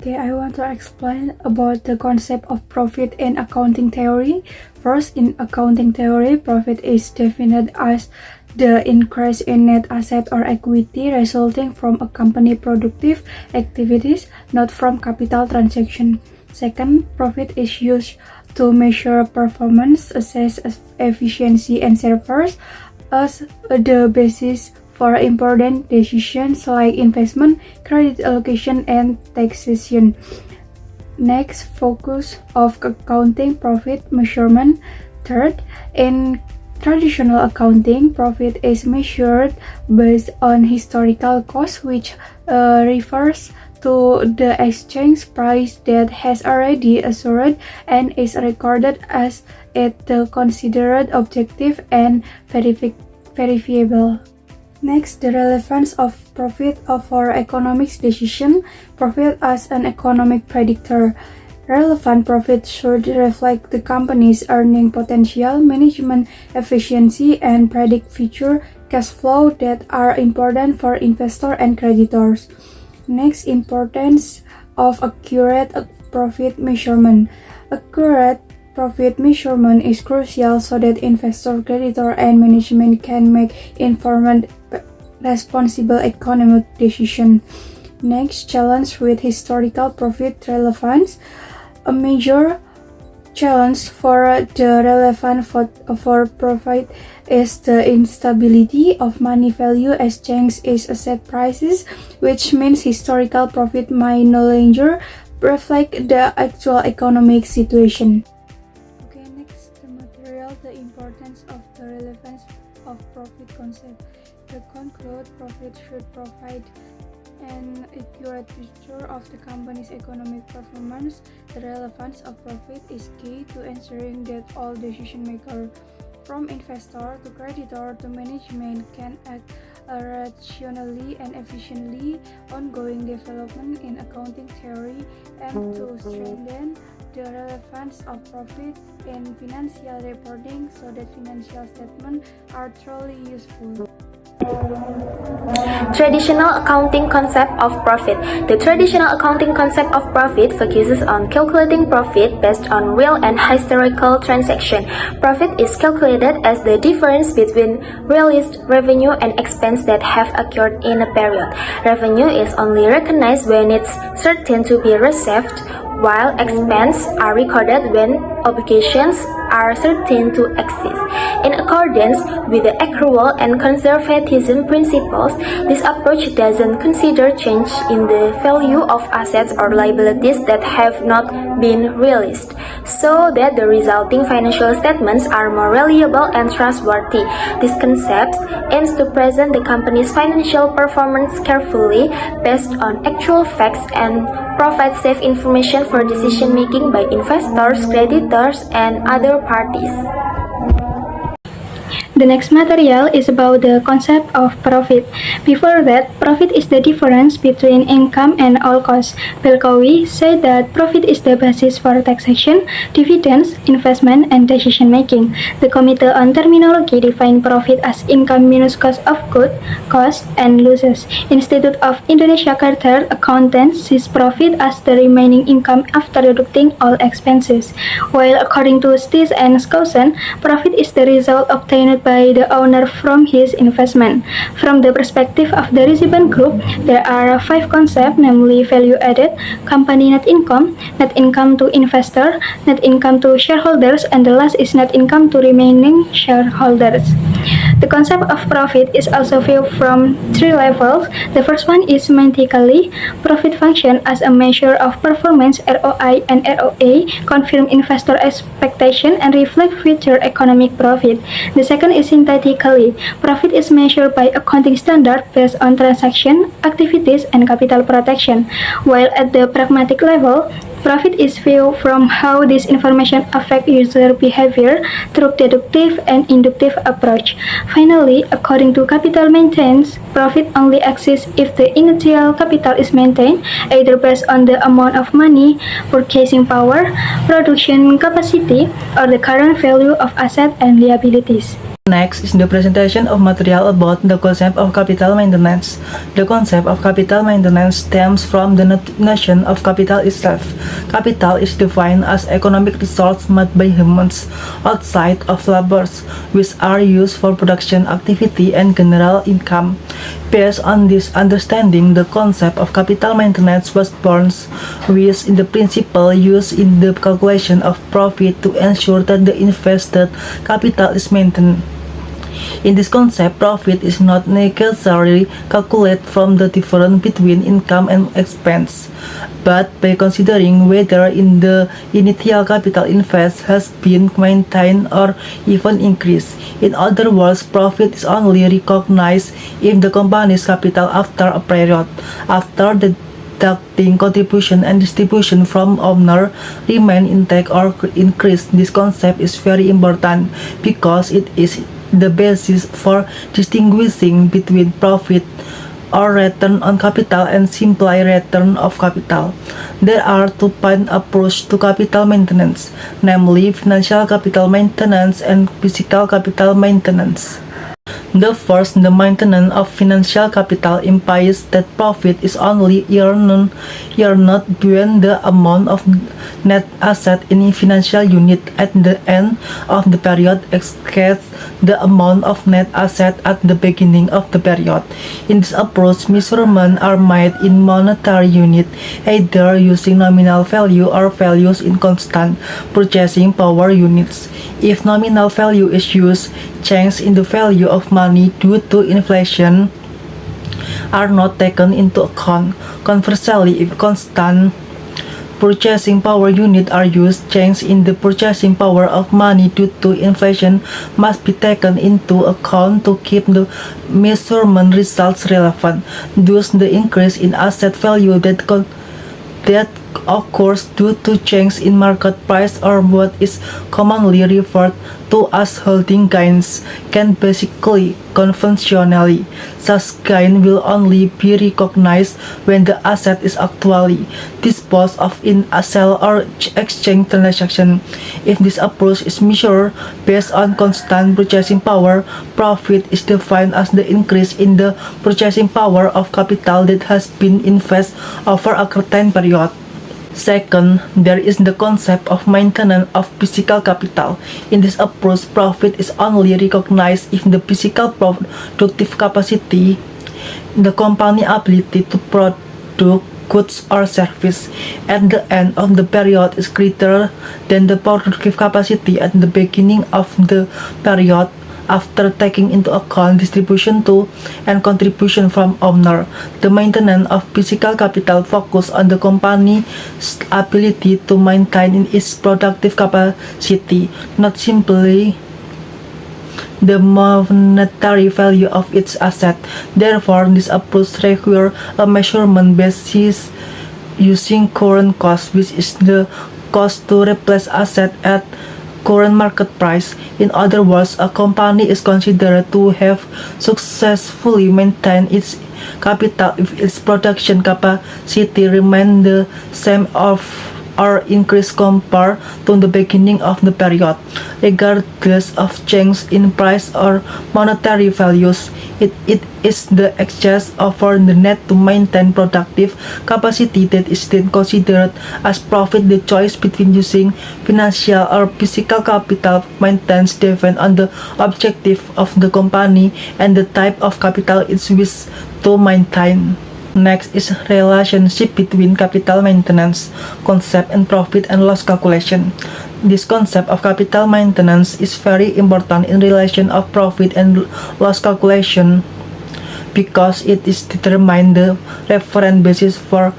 Okay, I want to explain about the concept of profit in accounting theory. First, in accounting theory, profit is defined as the increase in net asset or equity resulting from a company productive activities, not from capital transaction. Second, profit is used to measure performance, assess efficiency, and serves as the basis for important decisions like investment, credit allocation, and taxation. Next, focus of accounting profit measurement. Third, in traditional accounting, profit is measured based on historical cost, which refers to the exchange price that has already assured and is recorded as it considered objective and verifiable. Next, the relevance of profit for economic decision. Profit as an economic predictor. Relevant profit should reflect the company's earning potential, management efficiency, and predict future cash flow that are important for investors and creditors. Next, importance of accurate profit measurement. Accurate profit measurement is crucial so that investor, creditor, and management can make informed, responsible economic decisions. Next, challenge with historical profit relevance. A major challenge for the relevance for profit is the instability of money value exchange is asset prices, which means historical profit might no longer reflect the actual economic situation. Okay, next, the material, the importance of the relevance of profit concept. To conclude, profit should provide an accurate picture of the company's economic performance. The relevance of profit is key to ensuring that all decision makers, from investor to creditor to management, can act rationally and efficiently. Ongoing development in accounting theory and to strengthen the relevance of profit in financial reporting so that financial statements are truly useful. Traditional accounting concept of profit. The traditional accounting concept of profit focuses on calculating profit based on real and historical transaction. Profit is calculated as the difference between realized revenue and expense that have occurred in a period. Revenue is only recognized when it's certain to be received, while expenses are recorded when obligations are certain to exist. In accordance with the accrual and conservatism principles, this approach doesn't consider change in the value of assets or liabilities that have not been realized, so that the resulting financial statements are more reliable and trustworthy. This concept aims to present the company's financial performance carefully based on actual facts and provide safe information for decision making by investors, creditors, and other parties. The next material is about the concept of profit. Before that, profit is the difference between income and all costs. Bill Cowey said that profit is the basis for taxation, dividends, investment, and decision making. The Committee on Terminology defined profit as income minus cost of goods, costs, and losses. Institute of Indonesia Chartered Accountants sees profit as the remaining income after deducting all expenses, while according to Stiss and Skousen, profit is the result obtained by the owner from his investment. From the perspective of the recipient group, there are 5 concepts, namely value added, company net income to investor, net income to shareholders, and the last is net income to remaining shareholders. The concept of profit is also viewed from 3 levels. The first one is semantically. Profit function as a measure of performance. ROI and ROA confirm investor expectation and reflect future economic profit. The second is synthetically. Profit is measured by accounting standard based on transaction, activities, and capital protection. While at the pragmatic level, profit is viewed from how this information affect user behavior through deductive and inductive approach. Finally, according to capital maintenance, profit only exists if the initial capital is maintained, either based on the amount of money, purchasing power, production capacity, or the current value of assets and liabilities. Next is the presentation of material about the concept of capital maintenance. The concept of capital maintenance stems from the notion of capital itself. Capital is defined as economic resources made by humans outside of labors, which are used for production activity and general income. Based on this understanding, the concept of capital maintenance was born, with the principle used in the calculation of profit to ensure that the invested capital is maintained. In this concept, profit is not necessarily calculated from the difference between income and expense, but by considering whether in the initial capital invested has been maintained or even increased. In other words, profit is only recognized if the company's capital after a period, after the deducting contribution and distribution from owner, remain intact or increase. This concept is very important because it is the basis for distinguishing between profit or return on capital and simply return of capital. There are two main approaches to capital maintenance, namely financial capital maintenance and physical capital maintenance. The first, the maintenance of financial capital, implies that profit is only earned when the amount of net asset in a financial unit at the end of the period exceeds the amount of net asset at the beginning of the period. In this approach, measurements are made in monetary unit, either using nominal value or values in constant purchasing power units. If nominal value is used, change in the value of money due to inflation are not taken into account. Conversely, if constant purchasing power unit are used, change in the purchasing power of money due to inflation must be taken into account to keep the measurement results relevant. Thus, the increase in asset value that occurs due to change in market price, or what is commonly referred to as holding gains, can basically conventionally. Such gain will only be recognized when the asset is actually disposed of in a sale or exchange transaction. If this approach is measured based on constant purchasing power, profit is defined as the increase in the purchasing power of capital that has been invested over a certain period. Second, there is the concept of maintenance of physical capital. In this approach, profit is only recognized if the physical productive capacity, the company's ability to produce goods or service at the end of the period is greater than the productive capacity at the beginning of the period, after taking into account distribution to and contribution from owner. The maintenance of physical capital focus on the company's ability to maintain its productive capacity, not simply the monetary value of its asset. Therefore, this approach requires a measurement basis using current cost, which is the cost to replace asset at current market price. In other words, a company is considered to have successfully maintained its capital if its production capacity remains the same or increased compared to the beginning of the period. Regardless of change in price or monetary values, it is the excess over the net to maintain productive capacity that is then considered as profit. The choice between using financial or physical capital maintenance depends on the objective of the company and the type of capital it wishes to maintain. Next is relationship between capital maintenance concept and profit and loss calculation. This concept of capital maintenance is very important in relation of profit and loss calculation because it is determine the reference basis for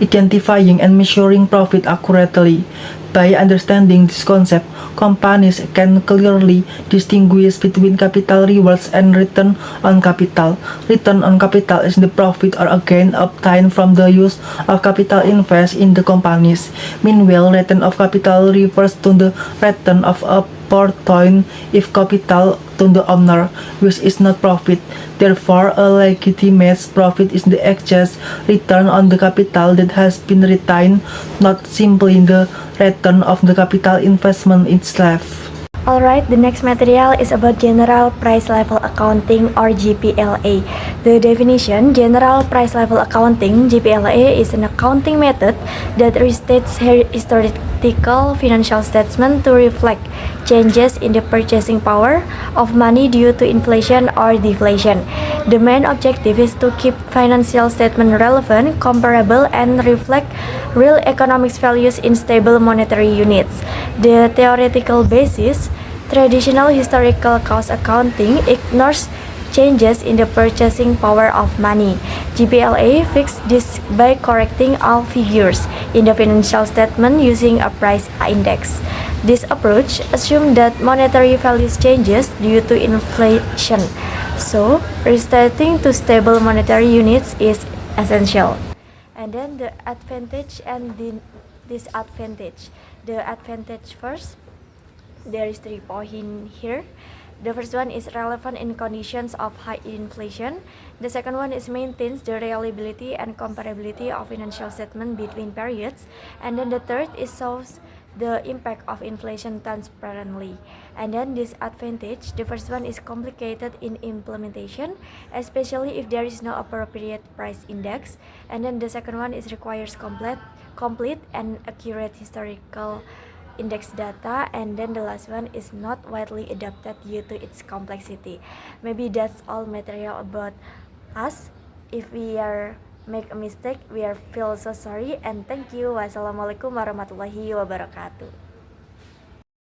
identifying and measuring profit accurately. By understanding this concept, companies can clearly distinguish between capital rewards and return on capital. Return on capital is the profit or a gain obtained from the use of capital invested in the companies. Meanwhile, return of capital refers to the return of a portion of capital to the owner, which is not profit. Therefore, a legitimate profit is the excess return on the capital that has been retained, not simply the return of the capital investment itself. Alright, the next material is about General Price Level Accounting or GPLA. The definition: General Price Level Accounting (GPLA) is an accounting method that restates historical financial statements to reflect changes in the purchasing power of money due to inflation or deflation. The main objective is to keep financial statements relevant, comparable, and reflect real economic values in stable monetary units. The theoretical basis: traditional historical cost accounting ignores changes in the purchasing power of money. GPLA fixes this by correcting all figures in the financial statement using a price index. This approach assumes that monetary values changes due to inflation, so restating to stable monetary units is essential. And then the advantage and the disadvantage. The advantage first. There is 3 points here. The first one is relevant in conditions of high inflation. The second one is maintains the reliability and comparability of financial statement between periods. And then the third is shows the impact of inflation transparently. And then disadvantage, the first one is complicated in implementation, especially if there is no appropriate price index. And then the second one is requires complete and accurate historical index data. And then the last one is not widely adopted due to its complexity. Maybe that's all material about us. If we are make a mistake, we are feel so sorry, and thank you. Wassalamualaikum warahmatullahi wabarakatuh.